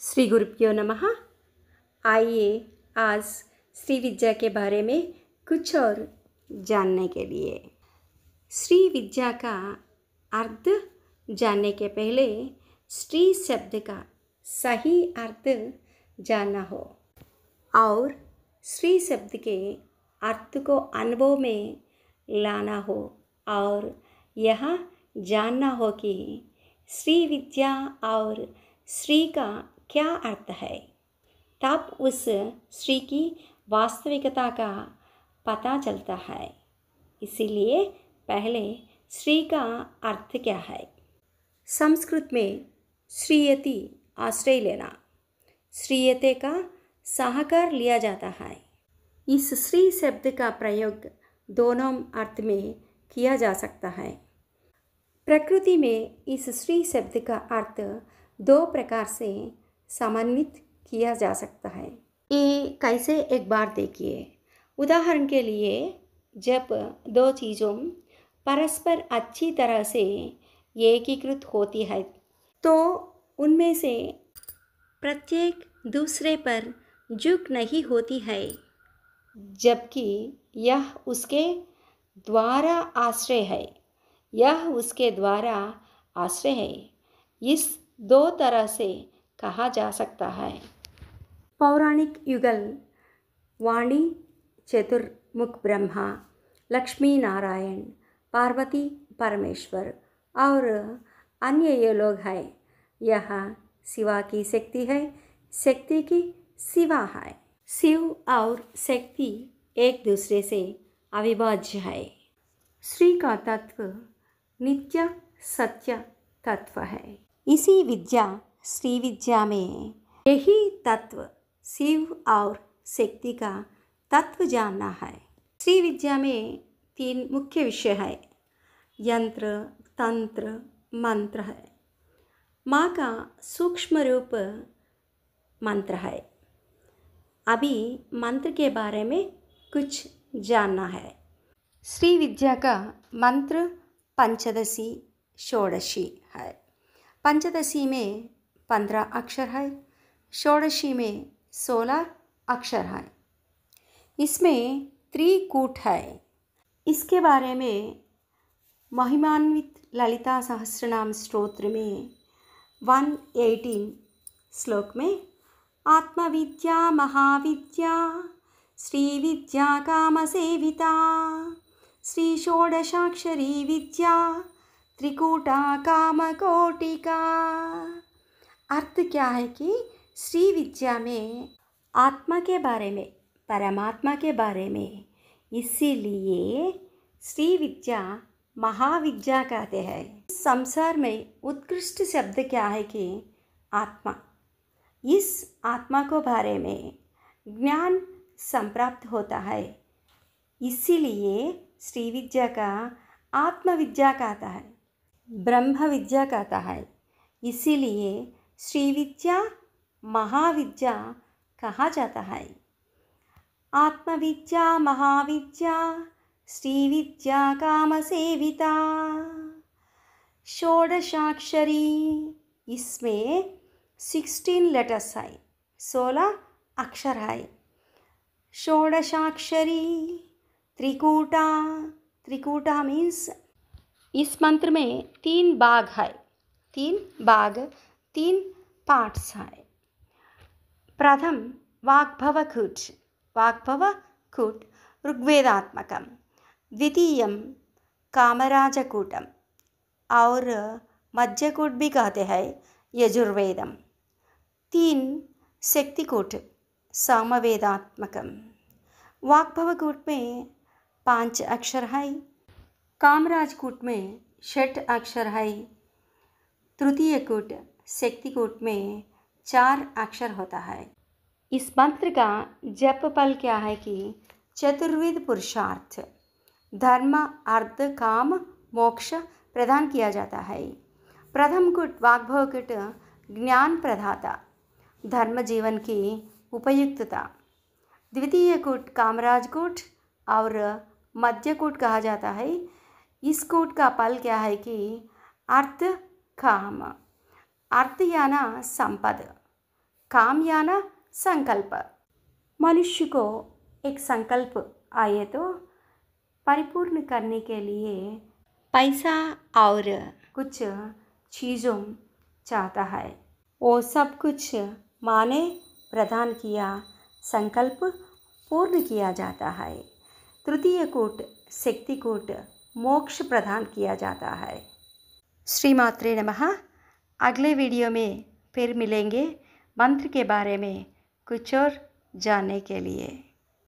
श्री गुरुभ्यो नमः। आइए आज श्री विद्या के बारे में कुछ और जानने के लिए श्री विद्या का अर्थ जानने के पहले श्री शब्द का सही अर्थ जानना हो और श्री शब्द के अर्थ को अनुभव में लाना हो और यह जानना हो कि श्री विद्या और श्री का क्या अर्थ है, तब उस श्री की वास्तविकता का पता चलता है। इसीलिए पहले श्री का अर्थ क्या है। संस्कृत में श्रीयति आश्रय लेना, श्रीयते का सहकार लिया जाता है। इस श्री शब्द का प्रयोग दोनों अर्थ में किया जा सकता है। प्रकृति में इस श्री शब्द का अर्थ दो प्रकार से समन्वित किया जा सकता है। ये कैसे, एक बार देखिए। उदाहरण के लिए, जब दो चीज़ों परस्पर अच्छी तरह से एकीकृत होती है तो उनमें से प्रत्येक दूसरे पर झुक नहीं होती है, जबकि यह उसके द्वारा आश्रय है, यह उसके द्वारा आश्रय है। इस दो तरह से कहा जा सकता है। पौराणिक युगल वाणी चतुर्मुख ब्रह्मा, लक्ष्मी नारायण, पार्वती परमेश्वर और अन्य ये लोग हैं। यह शिवा की शक्ति है, शक्ति की शिवा है। शिव और शक्ति एक दूसरे से अविभाज्य है। श्री का तत्व नित्य सत्य तत्व है। इसी विद्या श्री विद्या में यही तत्व शिव और शक्ति का तत्व जानना है। श्री विद्या में 3 मुख्य विषय है, यंत्र, तंत्र, मंत्र है। माँ का सूक्ष्म रूप मंत्र है। अभी मंत्र के बारे में कुछ जानना है। श्री विद्या का मंत्र पंचदशी षोडशी है। पंचदशी में 15 अक्षर है, षोडशी में 16 अक्षर है। इसमें त्रिकूट है। इसके बारे में महिमान्वित ललिता सहस्रनाम स्तोत्र में 118 श्लोक में आत्मविद्या महाविद्या श्री विद्या काम सेविता श्री षोडशाक्षरी विद्या त्रिकूटा काम कोटिका। अर्थ क्या है कि श्री विद्या में आत्मा के बारे में, परमात्मा के बारे में, इसीलिए श्री विद्या महाविद्या कहते हैं। संसार में उत्कृष्ट शब्द क्या है कि आत्मा। इस आत्मा को बारे में ज्ञान संप्राप्त होता है, इसीलिए श्री विद्या का आत्मविद्या कहता है, ब्रह्म विद्या कहता है। इसीलिए श्री विद्या महाविद्या कहा जाता है। आत्मविद्या महाविद्या श्री विद्या काम सेविता षोडशाक्षरी। इसमें 16 लेटर्स है, 16 अक्षर है। षोडशाक्षरी त्रिकूटा, त्रिकूटा मीन्स इस मंत्र में 3 भाग है, 3 पार्ट्स है। प्रथम वाग्भवकूट, वाग्भवकूट ऋग्वेदात्मकम। द्वितीयम कामराजकूटम और मध्यकूट भी कहते हैं, यजुर्वेदम। 3 शक्तिकूट सामवेदात्मकम। वाग्भवकूट में 5 अक्षर है, कामराजकूट में 6 अक्षर है, तृतीय कूट शक्तिकूट में 4 अक्षर होता है। इस मंत्र का जप फल क्या है कि चतुर्विध पुरुषार्थ, धर्म, अर्थ, काम, मोक्ष प्रदान किया जाता है। प्रथम कूट वाग्भवकूट ज्ञान प्रदाता, धर्म जीवन की उपयुक्तता। द्वितीय कूट कामराजकूट और मध्यकूट कहा जाता है। इस कूट का फल क्या है कि अर्थ, काम, अर्थ याना संपद, कामयाना संकल्प। मनुष्य को एक संकल्प आए तो परिपूर्ण करने के लिए पैसा और कुछ चीज़ों चाहता है। वो सब कुछ माँ ने प्रदान किया, संकल्प पूर्ण किया जाता है। तृतीय कूट शक्ति कूट मोक्ष प्रदान किया जाता है। श्री मात्रे नमः। अगले वीडियो में फिर मिलेंगे मंत्र के बारे में कुछ और जानने के लिए।